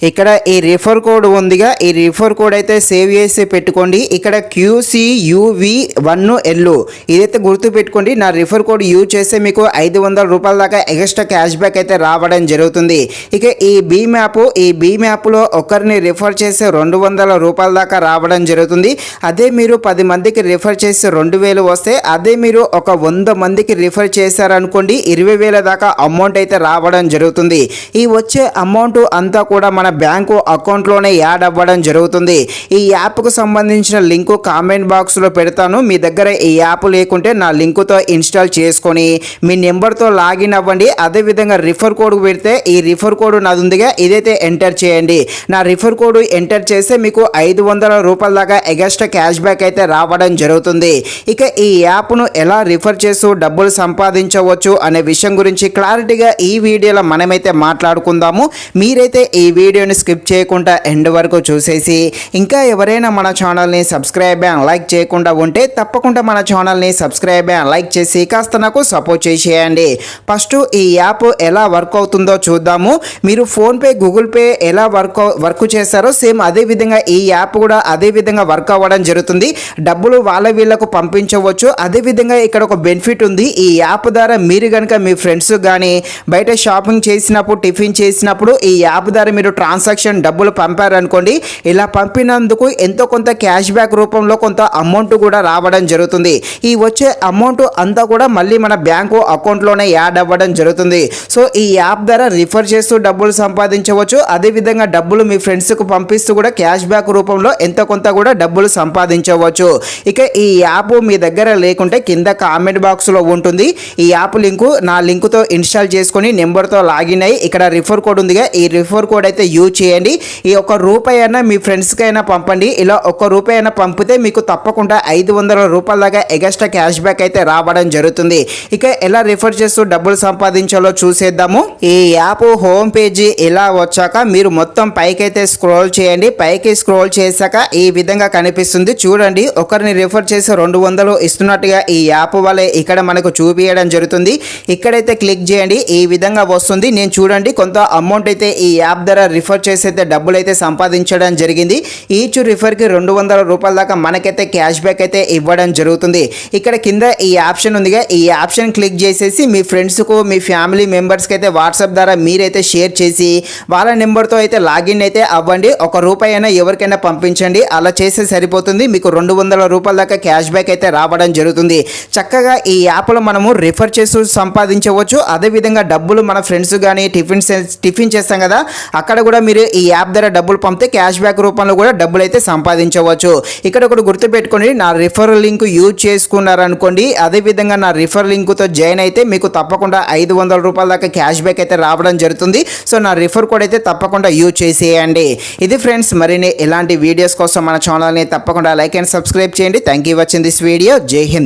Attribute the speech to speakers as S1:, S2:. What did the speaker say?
S1: ఇక్కడ ఈ refer code ఉందిగా, ఈ రిఫర్ కోడ్ అయితే సేవ్ చేసి పెట్టుకోండి. ఇక్కడ QCUV1L ఇదైతే గుర్తు పెట్టుకోండి. నా రిఫర్ కోడ్ యూజ్ చేస్తే మీకు 500 రూపాయల దాకా ఎక్స్ట్రా క్యాష్ బ్యాక్ అయితే రావడం జరుగుతుంది. ఇక ఈ భీమ్ యాప్లో ఒకరిని రిఫర్ చేస్తే 200 రూపాయల దాకా రావడం జరుగుతుంది. అదే మీరు 10 మందికి రిఫర్ చేసి 2000 వస్తే, అదే మీరు ఒక 100 మందికి రిఫర్ చేశారనుకోండి 20,000 దాకా అమౌంట్ అయితే రావడం జరుగుతుంది. ఈ వచ్చే అమౌంట్ అంతా కూడా మన బ్యాంకు అకౌంట్లోనే యాడ్ అవ్వడం జరుగుతుంది. ఈ యాప్కు సంబంధించిన లింకు కామెంట్ బాక్స్లో పెడతాను. మీ దగ్గర ఈ యాప్ లేకుంటే నా లింకుతో ఇన్స్టాల్ చేసుకొని మీ నెంబర్తో లాగిన్ అవ్వండి. అదేవిధంగా రిఫర్ కోడ్ పెడితే ఈ రిఫర్ కోడ్ నాది ఉందిగా, ఇదైతే ఎంటర్ చేయండి. నా రిఫర్ కోడ్ ఎంటర్ చేస్తే మీకు 500 రూపాయల దాకా ఎక్స్ట్రా క్యాష్ బ్యాక్ అయితే రావడం జరుగుతుంది. ఇక ఈ యాప్ను ఎలా రిఫర్ చేస్తూ డబ్బులు సంపాదించవచ్చు అనే విషయం గురించి క్లారిటీగా ఈ వీడియోలో మనమైతే మాట్లాడుకుందాము. మీరైతే ఈ వీడియోని స్కిప్ చేయకుండా ఎండ్ వరకు చూసేసి, ఇంకా ఎవరైనా మన ఛానల్ని సబ్స్క్రైబ్ అండ్ లైక్ చేయకుండా ఉంటే తప్పకుండా మన ఛానల్ని సబ్స్క్రైబ్ అండ్ లైక్ చేసి కాస్త నాకు సపోర్ట్ చేసేయండి. ఫస్ట్ ఈ యాప్ ఎలా వర్క్ అవుతుందో చూద్దాము. మీరు ఫోన్పే, గూగుల్ పే ఎలా వర్క్ చేస్తారో సేమ్ అదే విధంగా ఈ యాప్ కూడా అదే విధంగా వర్క్ అవ్వడం జరుగుతుంది. డబ్బులు వాళ్ళ వీళ్ళకు పంపించవచ్చు. అదేవిధంగా ఇక్కడ ఒక బెనిఫిట్ ఉంది. ఈ యాప్ ద్వారా మీరు కనుక మీ ఫ్రెండ్స్ కానీ బయట షాపింగ్ చేసినప్పుడు, టిఫిన్ చేసినప్పుడు ఈ యాప్ ద్వారా మీరు ట్రాన్సాక్షన్ డబ్బులు పంపారనుకోండి, ఇలా పంపినందుకు ఎంతో కొంత క్యాష్ బ్యాక్ రూపంలో కొంత అమౌంట్ కూడా రావడం జరుగుతుంది. ఈ వచ్చే అమౌంట్ అంతా కూడా మళ్ళీ మన బ్యాంకు అకౌంట్లోనే యాడ్ అవ్వడం జరుగుతుంది. సో ఈ యాప్ ద్వారా రిఫర్ చేస్తూ డబ్బులు సంపాదించవచ్చు. అదేవిధంగా డబ్బులు మీ ఫ్రెండ్స్కు పంపిస్తూ కూడా క్యాష్ బ్యాక్ రూపంలో ఎంతో కొంత కూడా డబ్బులు సంపాదించవచ్చు. ఇక ఈ యాప్ మీ దగ్గర లేకుంటే కింద కామెంట్ బాక్స్లో ఉంటుంది. ఈ యాప్ లింకు నా లింకుతో ఇన్స్టాల్ చేసుకొని నెంబర్తో లాగిన్ అయ్యి ఇక్కడ రిఫర్ కోడ్ ఉందిగా, ఈ రిఫర్ కోడ్ అయితే యూజ్ చేయండి. ఈ ₹1 అయినా మీ ఫ్రెండ్స్కి అయినా పంపండి. ఇలా ₹1 అయినా పంపితే మీకు తప్పకుండా 500 రూపాయల దాకా ఎక్స్ట్రా క్యాష్ బ్యాక్ అయితే రావడం జరుగుతుంది. ఇక ఎలా రిఫర్ చేస్తూ డబ్బులు సంపాదించాలో చూసేద్దాము. ఈ యాప్ హోమ్ పేజీ ఇలా వచ్చాక మీరు మొత్తం పైకైతే స్క్రోల్ చేయండి. పైకి స్క్రోల్ చేశాక ఈ విధంగా కనిపిస్తుంది చూడండి. ఒకరిని రిఫర్ చేసి 200 ఇస్తున్నట్టుగా ఈ యాప్ వాళ్ళే ఇక్కడ మనకు చూపించడం జరుగుతుంది. ఇక్కడైతే క్లిక్ చేయండి. ఈ విధంగా వస్తుంది. నేను చూడండి కొంత అమౌంట్ అయితే ఈ యాప్ ద్వారా రిఫర్ చేసి అయితే డబ్బులు అయితే సంపాదించడం జరిగింది. ఈచ్ రిఫర్కి 200 రూపాయల దాకా మనకైతే క్యాష్ బ్యాక్ అయితే ఇవ్వడం జరుగుతుంది. ఇక్కడ కింద ఈ ఆప్షన్ ఉందిగా, ఈ ఆప్షన్ క్లిక్ చేసేసి మీ ఫ్రెండ్స్కు, మీ ఫ్యామిలీ మెంబర్స్కి అయితే వాట్సాప్ ద్వారా మీరైతే షేర్ చేసి వాళ్ళ నెంబర్తో అయితే లాగిన్ అయితే అవ్వండి. ₹1 అయినా ఎవరికైనా పంపించండి. అలా చేస్తే సరిపోతుంది. మీకు 200 రూపాయల దాకా క్యాష్ బ్యాక్ అయితే రావడం జరుగుతుంది. చక్కగా ఈ యాప్లో మనము రిఫర్ చేస్తూ సంపాదించవచ్చు. అదేవిధంగా డబ్బులు మన ఫ్రెండ్స్ కానీ టిఫిన్ చేస్తాం కదా, అక్కడ కూడా మీరు ఈ యాప్ ద్వారా డబ్బులు పంపితే క్యాష్ బ్యాక్ రూపంలో కూడా డబ్బులు అయితే సంపాదించవచ్చు. ఇక్కడ ఒకటి గుర్తుపెట్టుకోండి, నా రిఫర్ లింక్ యూజ్ చేసుకున్నారనుకోండి, అదేవిధంగా నా రిఫర్ లింక్తో జాయిన్ అయితే మీకు తప్పకుండా 500 రూపాయల దాకా క్యాష్ బ్యాక్ అయితే రావడం జరుగుతుంది. సో నా రిఫర్ కోడ్ అయితే తప్పకుండా యూజ్ చేసేయండి. ఇది ఫ్రెండ్స్, మరిన్ని ఇలాంటి వీడియోస్ కోసం మన ఛానల్ని తప్పకుండా లైక్ అండ్ సబ్స్క్రైబ్ చేయండి. Thank you watching this video. జై హింద్.